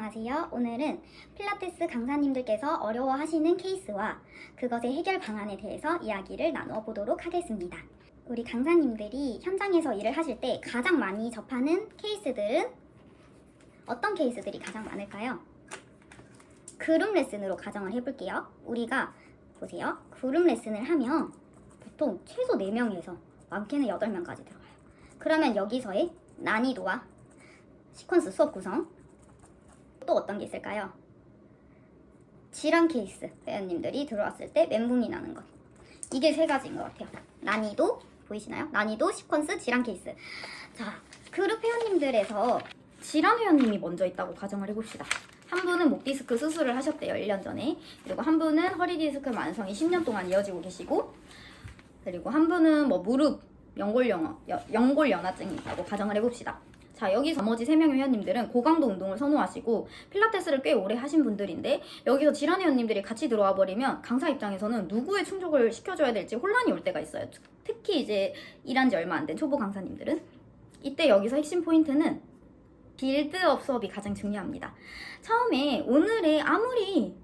안녕하세요. 오늘은 필라테스 강사님들께서 어려워하시는 케이스와 그것의 해결 방안에 대해서 이야기를 나누어 보도록 하겠습니다. 우리 강사님들이 현장에서 일을 하실 때 가장 많이 접하는 케이스들은 어떤 케이스들이 가장 많을까요? 그룹 레슨으로 가정을 해볼게요. 우리가 보세요. 그룹 레슨을 하면 보통 최소 4명에서 많게는 8명까지 들어가요. 그러면 여기서의 난이도와 시퀀스 수업 구성, 또 어떤 게 있을까요? 질환 케이스, 회원님들이 들어왔을 때 멘붕이 나는 것. 이게 3가지인 것 같아요. 난이도, 보이시나요? 난이도, 시퀀스, 질환 케이스. 자, 그룹 회원님들에서 질환 회원님이 먼저 있다고 가정을 해봅시다. 한 분은 목 디스크 수술을 하셨대요, 1년 전에. 그리고 한 분은 허리 디스크 만성이 10년 동안 이어지고 계시고, 그리고 한 분은 뭐 무릎, 연골연화증이 있다고 가정을 해봅시다. 자, 여기서 나머지 3명의 회원님들은 고강도 운동을 선호하시고 필라테스를 꽤 오래 하신 분들인데, 여기서 질환 회원님들이 같이 들어와 버리면 강사 입장에서는 누구의 충족을 시켜줘야 될지 혼란이 올 때가 있어요. 특히 이제 일한 지 얼마 안 된 초보 강사님들은. 이때 여기서 핵심 포인트는 빌드업 수업이 가장 중요합니다. 처음에 오늘의 아무리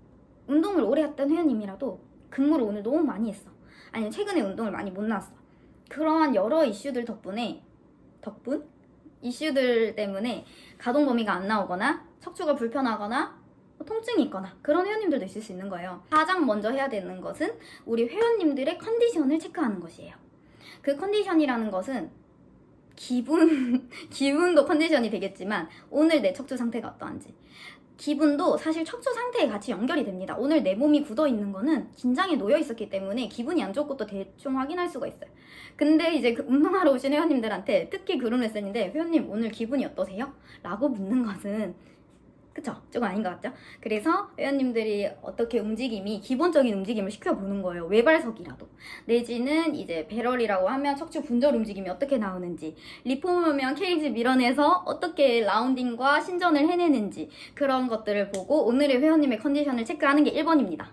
운동을 오래 했던 회원님이라도 근무를 오늘 너무 많이 했어. 아니면 최근에 운동을 많이 못 나왔어. 그러한 여러 이슈들 이슈들 때문에 가동 범위가 안 나오거나 척추가 불편하거나 통증이 있거나 그런 회원님들도 있을 수 있는 거예요. 가장 먼저 해야 되는 것은 우리 회원님들의 컨디션을 체크하는 것이에요. 그 컨디션이라는 것은 기분도 컨디션이 되겠지만 오늘 내 척추 상태가 어떠한지, 기분도 사실 척추 상태에 같이 연결이 됩니다. 오늘 내 몸이 굳어 있는 거는 긴장에 놓여 있었기 때문에 기분이 안 좋은 것도 대충 확인할 수가 있어요. 근데 이제 그 운동하러 오신 회원님들한테, 특히 그룹 레슨인데 회원님 오늘 기분이 어떠세요? 라고 묻는 것은, 그쵸? 조금 아닌 것 같죠? 그래서 회원님들이 어떻게 기본적인 움직임을 시켜보는 거예요. 외발석이라도. 내지는 이제 배럴이라고 하면 척추 분절 움직임이 어떻게 나오는지, 리폼이면 케이지 밀어내서 어떻게 라운딩과 신전을 해내는지, 그런 것들을 보고 오늘의 회원님의 컨디션을 체크하는 게 1번입니다.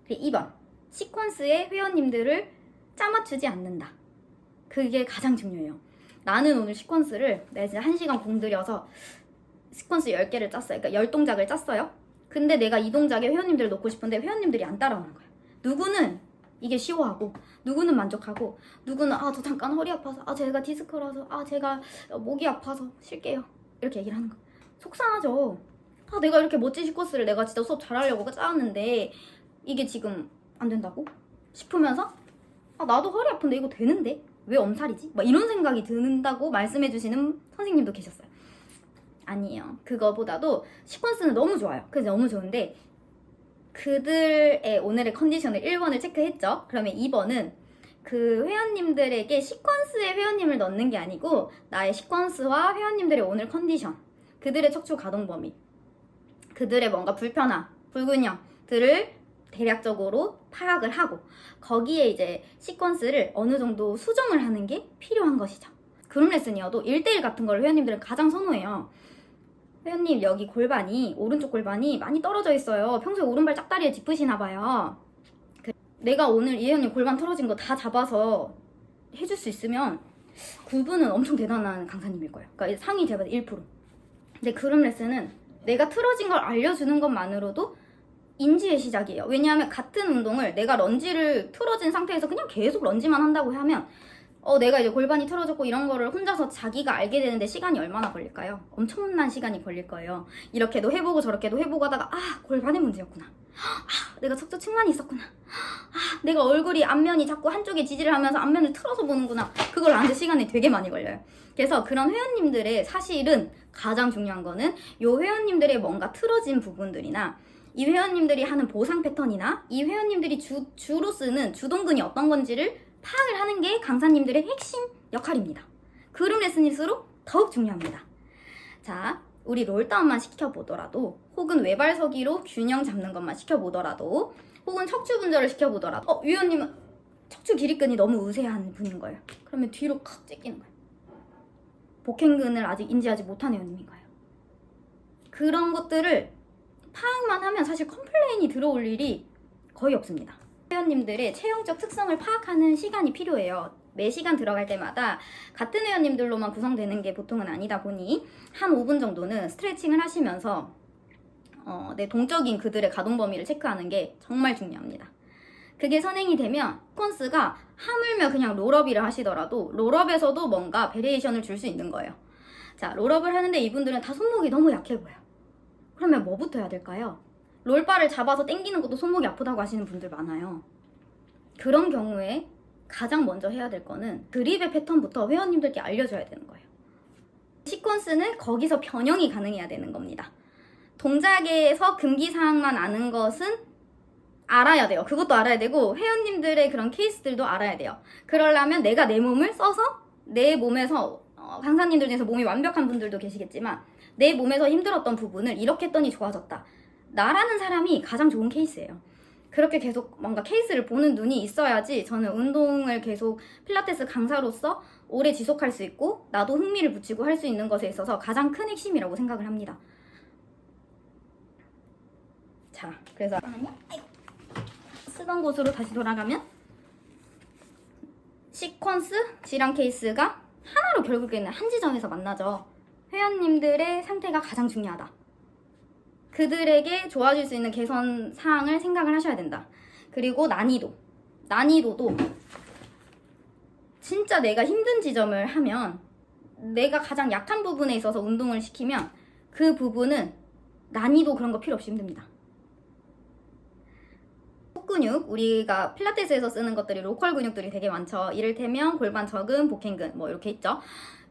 2번, 시퀀스에 회원님들을 짜맞추지 않는다. 그게 가장 중요해요. 나는 오늘 시퀀스를 내가 진짜 1시간 공들여서 시퀀스 10개를 짰어요. 그러니까 10동작을 짰어요. 근데 내가 이 동작에 회원님들을 넣고 싶은데 회원님들이 안 따라오는 거예요. 누구는 이게 쉬워하고, 누구는 만족하고, 누구는 저 잠깐 허리 아파서, 제가 디스크라서, 제가 목이 아파서 쉴게요. 이렇게 얘기를 하는 거예요. 속상하죠. 내가 이렇게 멋진 시퀀스를 내가 진짜 수업 잘하려고 짜왔는데 이게 지금 안 된다고 싶으면서 나도 허리 아픈데 이거 되는데 왜 엄살이지? 막 이런 생각이 든다고 말씀해주시는 선생님도 계셨어요. 아니에요. 그거보다도 시퀀스는 너무 좋아요. 그래서 너무 좋은데 그들의 오늘의 컨디션을 1번을 체크했죠. 그러면 2번은 그 회원님들에게 시퀀스에 회원님을 넣는 게 아니고 나의 시퀀스와 회원님들의 오늘 컨디션, 그들의 척추 가동 범위, 그들의 뭔가 불편함, 불균형들을 대략적으로 파악을 하고 거기에 이제 시퀀스를 어느 정도 수정을 하는 게 필요한 것이죠. 그룹 레슨이어도 1대1 같은 걸 회원님들은 가장 선호해요. 회원님 여기 골반이, 오른쪽 골반이 많이 떨어져 있어요. 평소에 오른발 짝다리에 짚으시나 봐요. 내가 오늘 이 회원님 골반 틀어진 거 다 잡아서 해줄 수 있으면 그분은 엄청 대단한 강사님일 거예요. 그러니까 상위 제발 1%. 근데 그룹 레슨은 내가 틀어진 걸 알려주는 것만으로도 인지의 시작이에요. 왜냐하면 같은 운동을 내가 런지를 틀어진 상태에서 그냥 계속 런지만 한다고 하면 내가 이제 골반이 틀어졌고 이런 거를 혼자서 자기가 알게 되는데 시간이 얼마나 걸릴까요? 엄청난 시간이 걸릴 거예요. 이렇게도 해보고 저렇게도 해보고 하다가 골반의 문제였구나. 내가 척추 측만이 있었구나. 내가 얼굴이 앞면이 자꾸 한쪽에 지지를 하면서 앞면을 틀어서 보는구나. 그걸 아는데 시간이 되게 많이 걸려요. 그래서 그런 회원님들의 사실은 가장 중요한 거는 이 회원님들의 뭔가 틀어진 부분들이나 이 회원님들이 하는 보상 패턴이나 이 회원님들이 주로 쓰는 주동근이 어떤 건지를 파악을 하는 게 강사님들의 핵심 역할입니다. 그룹 레슨일수록 더욱 중요합니다. 자, 우리 롤다운만 시켜보더라도, 혹은 외발서기로 균형 잡는 것만 시켜보더라도, 혹은 척추 분절을 시켜보더라도 위원님은 척추 기립근이 너무 우세한 분인 거예요. 그러면 뒤로 칵 찢기는 거예요. 복행근을 아직 인지하지 못한 회원님인 거예요. 그런 것들을 파악만 하면 사실 컴플레인이 들어올 일이 거의 없습니다. 회원님들의 체형적 특성을 파악하는 시간이 필요해요. 매 시간 들어갈 때마다 같은 회원님들로만 구성되는 게 보통은 아니다 보니 한 5분 정도는 스트레칭을 하시면서 내 동적인 그들의 가동 범위를 체크하는 게 정말 중요합니다. 그게 선행이 되면 시퀀스가 하물며 그냥 롤업이를 하시더라도 롤업에서도 뭔가 베리에이션을 줄 수 있는 거예요. 자, 롤업을 하는데 이분들은 다 손목이 너무 약해 보여. 그러면 뭐부터 해야 될까요? 롤바를 잡아서 당기는 것도 손목이 아프다고 하시는 분들 많아요. 그런 경우에 가장 먼저 해야 될 거는 그립의 패턴부터 회원님들께 알려줘야 되는 거예요. 시퀀스는 거기서 변형이 가능해야 되는 겁니다. 동작에서 금기사항만 아는 것은 알아야 돼요. 그것도 알아야 되고 회원님들의 그런 케이스들도 알아야 돼요. 그러려면 내가 내 몸을 써서 내 몸에서 강사님들 중에서 몸이 완벽한 분들도 계시겠지만 내 몸에서 힘들었던 부분을 이렇게 했더니 좋아졌다. 나라는 사람이 가장 좋은 케이스예요. 그렇게 계속 뭔가 케이스를 보는 눈이 있어야지 저는 운동을 계속 필라테스 강사로서 오래 지속할 수 있고 나도 흥미를 붙이고 할 수 있는 것에 있어서 가장 큰 핵심이라고 생각을 합니다. 자, 그래서 쓰던 곳으로 다시 돌아가면 시퀀스 질환 케이스가 하나로 결국에는 한 지점에서 만나죠. 회원님들의 상태가 가장 중요하다. 그들에게 좋아질 수 있는 개선 사항을 생각을 하셔야 된다. 그리고 난이도도 진짜 내가 힘든 지점을 하면 내가 가장 약한 부분에 있어서 운동을 시키면 그 부분은 난이도 그런 거 필요 없이 힘듭니다. 속근육, 우리가 필라테스에서 쓰는 것들이 로컬 근육들이 되게 많죠. 이를테면 골반 저근, 복행근 뭐 이렇게 있죠.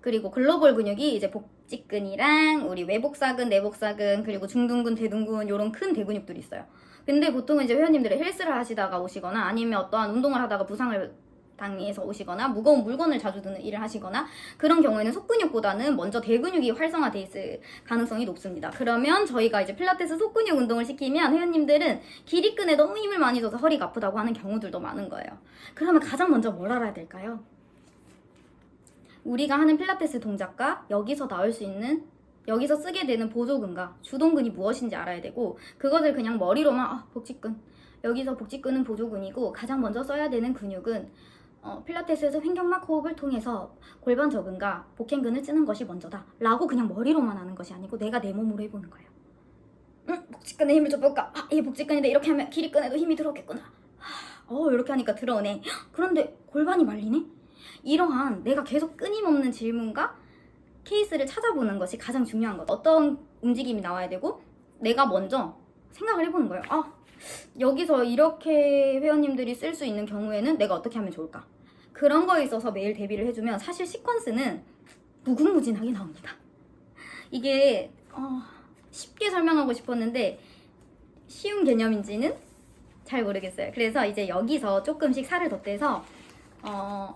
그리고 글로벌 근육이 이제 복직근이랑 우리 외복사근, 내복사근, 그리고 중둔근, 대둔근 이런 큰 대근육들이 있어요. 근데 보통은 이제 회원님들이 헬스를 하시다가 오시거나 아니면 어떠한 운동을 하다가 부상을 당해서 오시거나 무거운 물건을 자주 드는 일을 하시거나 그런 경우에는 속근육보다는 먼저 대근육이 활성화돼 있을 가능성이 높습니다. 그러면 저희가 이제 필라테스 속근육 운동을 시키면 회원님들은 기립근에 너무 힘을 많이 줘서 허리가 아프다고 하는 경우들도 많은 거예요. 그러면 가장 먼저 뭘 알아야 될까요? 우리가 하는 필라테스 동작과 여기서 나올 수 있는 여기서 쓰게 되는 보조근과 주동근이 무엇인지 알아야 되고 그것을 그냥 머리로만 복직근 여기서 복직근은 보조근이고 가장 먼저 써야 되는 근육은 필라테스에서 횡격막 호흡을 통해서 골반 저근과 복행근을 쓰는 것이 먼저다 라고 그냥 머리로만 하는 것이 아니고 내가 내 몸으로 해보는 거예요. 복직근에 힘을 줘볼까? 얘 복직근인데 이렇게 하면 기립근에도 힘이 들어오겠구나. 이렇게 하니까 들어오네. 그런데 골반이 말리네? 이러한 내가 계속 끊임없는 질문과 케이스를 찾아보는 것이 가장 중요한 것. 어떤 움직임이 나와야 되고 내가 먼저 생각을 해보는 거예요. 여기서 이렇게 회원님들이 쓸 수 있는 경우에는 내가 어떻게 하면 좋을까? 그런 거에 있어서 매일 대비를 해주면 사실 시퀀스는 무궁무진하게 나옵니다. 이게 쉽게 설명하고 싶었는데 쉬운 개념인지는 잘 모르겠어요. 그래서 이제 여기서 조금씩 살을 덧대서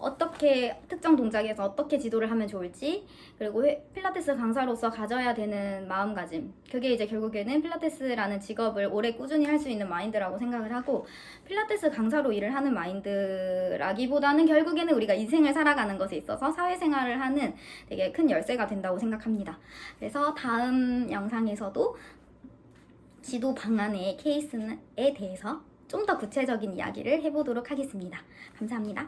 어떻게 특정 동작에서 어떻게 지도를 하면 좋을지 그리고 필라테스 강사로서 가져야 되는 마음가짐 그게 이제 결국에는 필라테스라는 직업을 오래 꾸준히 할 수 있는 마인드라고 생각을 하고 필라테스 강사로 일을 하는 마인드라기보다는 결국에는 우리가 인생을 살아가는 것에 있어서 사회생활을 하는 되게 큰 열쇠가 된다고 생각합니다. 그래서 다음 영상에서도 지도 방안의 케이스에 대해서 좀 더 구체적인 이야기를 해보도록 하겠습니다. 감사합니다.